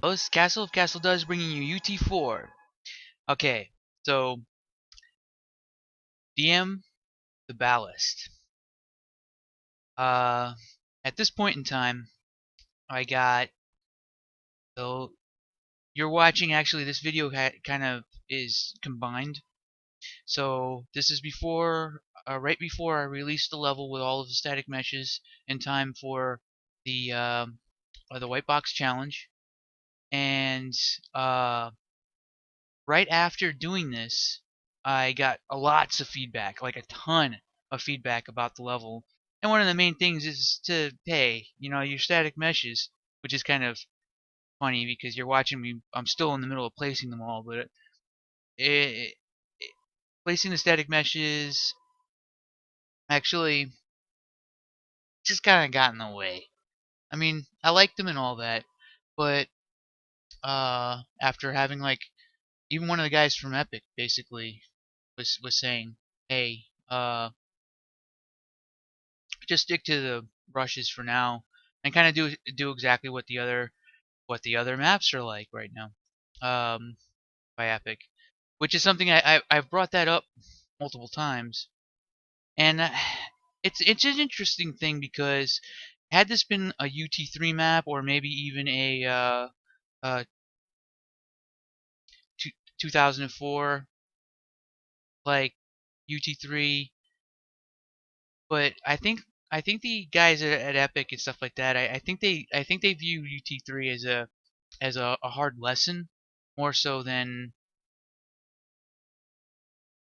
This is Castle of Castle Does bringing you UT4. Okay, so DM the Ballast. Uh, at this point in time, I got so you're watching. Actually, this video kind of is combined. So this is right before I released the level with all of the static meshes in time for the white box challenge, and right after doing this, I got lots of feedback, like a ton of feedback about the level. And one of the main things is to, hey, your static meshes, which is kind of funny because you're watching me. I'm still in the middle of placing them all, but it, placing the static meshes actually just kind of got in the way. I mean, I liked them and all that, but after having like even one of the guys from Epic basically was saying, hey, just stick to the brushes for now and kind of do exactly what the other maps are like right now by Epic, which is something I've brought that up multiple times, and it's an interesting thing because had this been a UT3 map or maybe even a 2004 like UT3, but I think the guys at Epic and stuff like that, I think they view UT3 as a hard lesson, more so than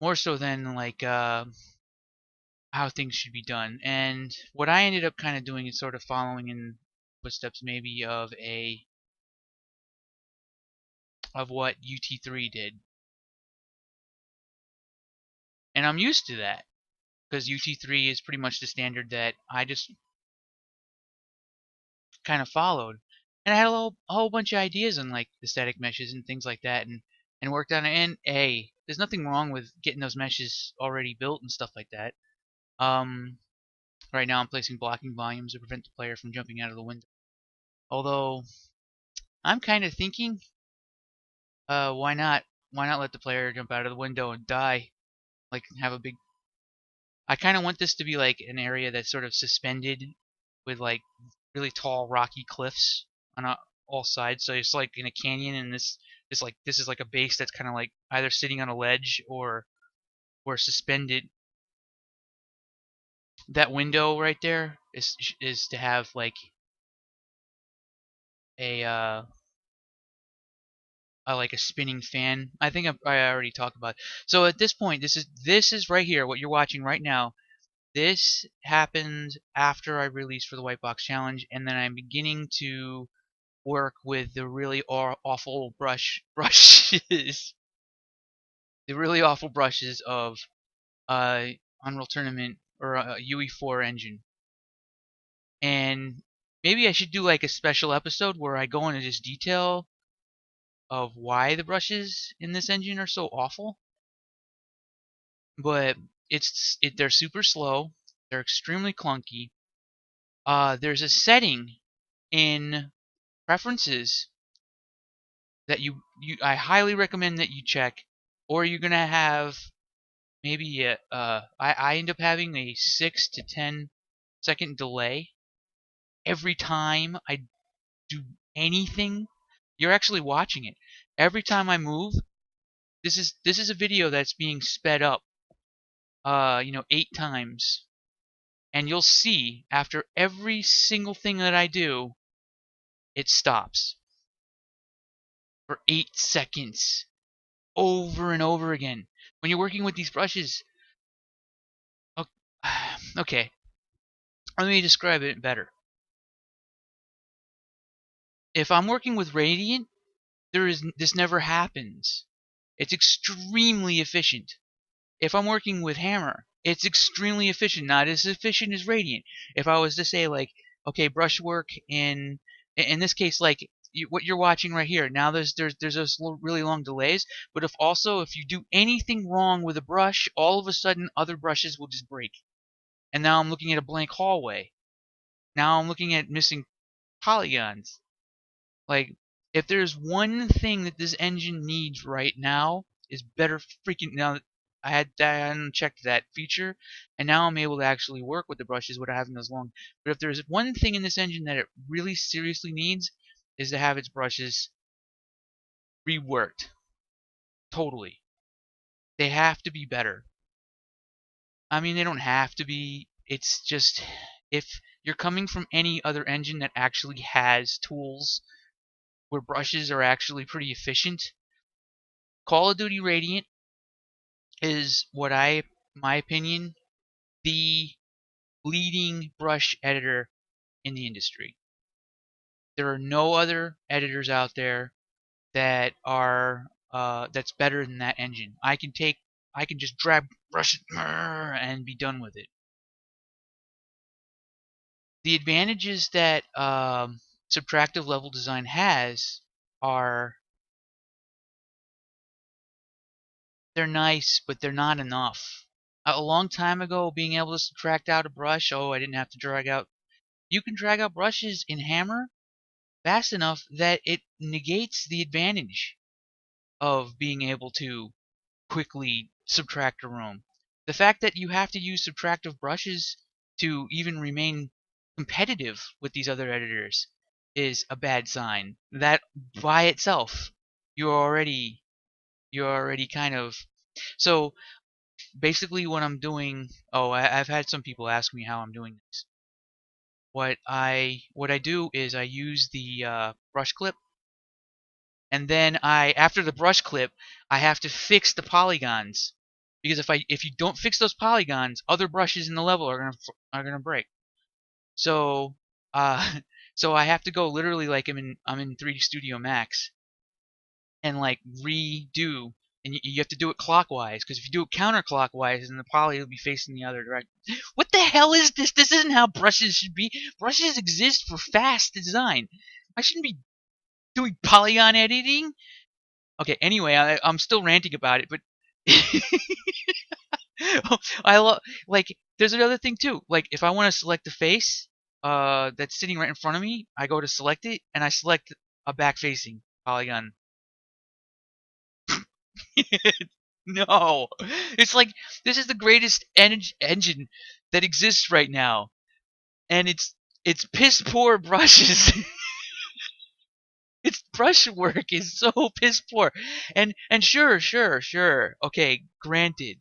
like how things should be done. And what I ended up kind of doing is sort of following in footsteps maybe of what UT3 did, and I'm used to that because UT3 is pretty much the standard that I just kind of followed. And I had a whole bunch of ideas on like the static meshes and things like that, and worked on it. And hey, there's nothing wrong with getting those meshes already built and stuff like that. Um, right now I'm placing blocking volumes to prevent the player from jumping out of the window. Although I'm kind of thinking, why not let the player jump out of the window and die? Like have a big. I kind of want this to be like an area that's sort of suspended with like really tall rocky cliffs on all sides. So it's like in a canyon, and this is like a base that's kind of like either sitting on a ledge or suspended. That window right there is to have a uh like a spinning fan. I think I already talked about it. So at this point, this is right here. What you're watching right now. This happened after I released for the White Box Challenge, and then I'm beginning to work with the really awful brushes, the really awful brushes of Unreal Tournament or UE4 engine. And maybe I should do like a special episode where I go into just detail of why the brushes in this engine are so awful. But they're super slow. They're extremely clunky. There's a setting in preferences that I highly recommend that you check, or you're gonna have maybe I end up having a 6 to 10 second delay every time I do anything. You're actually watching it. Every time I move, this is a video that's being sped up 8 times, and you'll see after every single thing that I do, it stops for 8 seconds over and over again. When you're working with these brushes, okay, let me describe it better. If I'm working with Radiant, this never happens. It's extremely efficient. If I'm working with Hammer, it's extremely efficient, not as efficient as Radiant. If I was to say like, okay, brushwork in this case, like what you're watching right here, now there's those really long delays. But if you do anything wrong with a brush, all of a sudden other brushes will just break. And now I'm looking at a blank hallway. Now I'm looking at missing polygons. Like If there's one thing that this engine needs right now is better freaking now. I hadn't checked that feature, and now I'm able to actually work with the brushes without having those long. But if there's one thing in this engine that it really seriously needs is to have its brushes reworked totally. They have to be better. I mean, they don't have to be. It's just if you're coming from any other engine that actually has tools where brushes are actually pretty efficient, Call of Duty Radiant is my opinion, the leading brush editor in the industry. There are no other editors out there that are that's better than that engine. I can just drag brush and be done with it. The advantages that subtractive level design has are they're nice, but they're not enough. A long time ago, being able to subtract out a brush, oh, I didn't have to drag out. You can drag out brushes in Hammer fast enough that it negates the advantage of being able to quickly subtract a room. The fact that you have to use subtractive brushes to even remain competitive with these other editors is a bad sign. That by itself, you're already kind of so basically what I'm doing. Oh, I've had some people ask me how I'm doing this. What I do is I use the brush clip, and then after the brush clip, I have to fix the polygons because if you don't fix those polygons, other brushes in the level are gonna break. So so I have to go literally like I'm in 3D Studio Max and like redo, and you have to do it clockwise because if you do it counterclockwise, then the poly will be facing the other direction. What the hell is this? This isn't how brushes should be. Brushes exist for fast design. I shouldn't be doing polygon editing. Okay, anyway, I'm still ranting about it, but I love like there's another thing too. Like if I want to select the face that's sitting right in front of me, I go to select it and I select a back facing polygon. No. It's like this is the greatest engine that exists right now, and it's piss poor brushes. Its brush work is so piss poor. And sure. Okay, granted,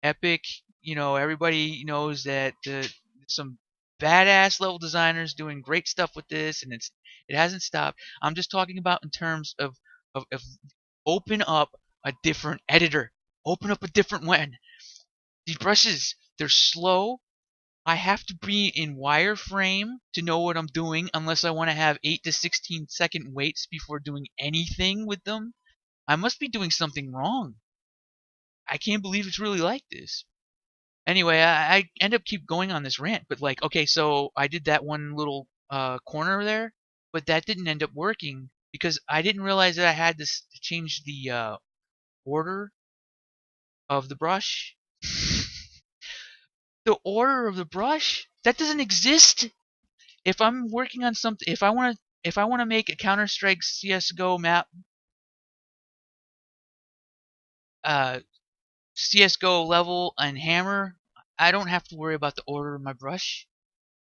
Epic, everybody knows that some badass level designers doing great stuff with this, and it hasn't stopped. I'm just talking about in terms of open up a different editor, open up a different one. These brushes, they're slow. I have to be in wireframe to know what I'm doing unless I want to have 8 to 16-second waits before doing anything with them. I must be doing something wrong. I can't believe it's really like this. Anyway, I end up keep going on this rant, but like, okay, so I did that one little corner there, but that didn't end up working because I didn't realize that I had to change the order of the brush. The order of the brush that doesn't exist. If I'm working on something, if I want to make a Counter Strike CS:GO map, uh, CS:GO level and hammer, I don't have to worry about the order of my brush.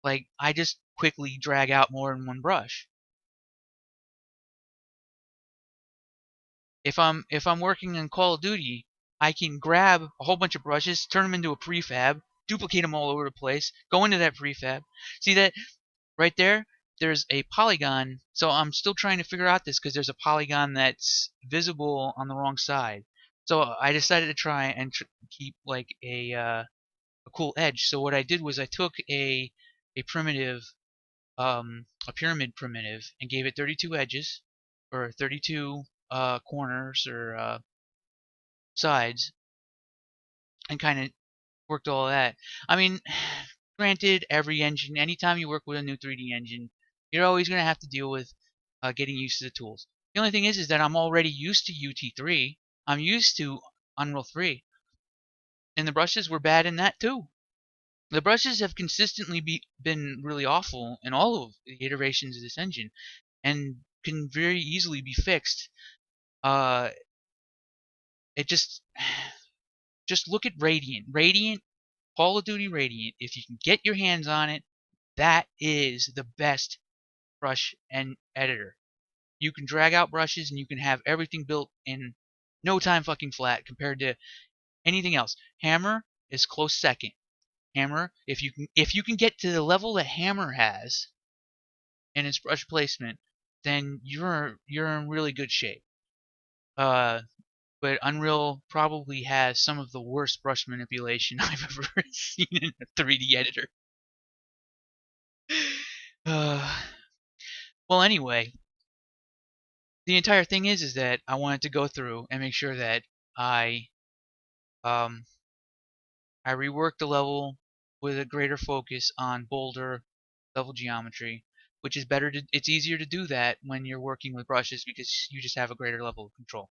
Like I just quickly drag out more than one brush. If I'm working on Call of Duty, I can grab a whole bunch of brushes, turn them into a prefab, duplicate them all over the place, go into that prefab. See that right there? There's a polygon. So I'm still trying to figure out this because there's a polygon that's visible on the wrong side. So I decided to try and keep like a cool edge. So what I did was I took a primitive a pyramid primitive and gave it 32 edges or 32 corners or sides and kind of worked all of that. I mean, granted, every engine, anytime you work with a new 3D engine, you're always going to have to deal with getting used to the tools. The only thing is that I'm already used to UT3. I'm used to Unreal 3, and the brushes were bad in that too. The brushes have consistently been really awful in all of the iterations of this engine, and can very easily be fixed. Uh, it just look at Radiant, Call of Duty Radiant. If you can get your hands on it, that is the best brush and editor. You can drag out brushes and you can have everything built in no time fucking flat compared to anything else. Hammer is close second. Hammer, if you can get to the level that Hammer has in its brush placement, then you're in really good shape. Uh, but Unreal probably has some of the worst brush manipulation I've ever seen in a 3D editor. Uh, well, anyway, the entire thing is that I wanted to go through and make sure that I um I reworked the level with a greater focus on bolder level geometry, which is better to it's easier to do that when you're working with brushes because you just have a greater level of control.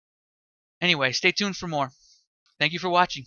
Anyway, stay tuned for more. Thank you for watching.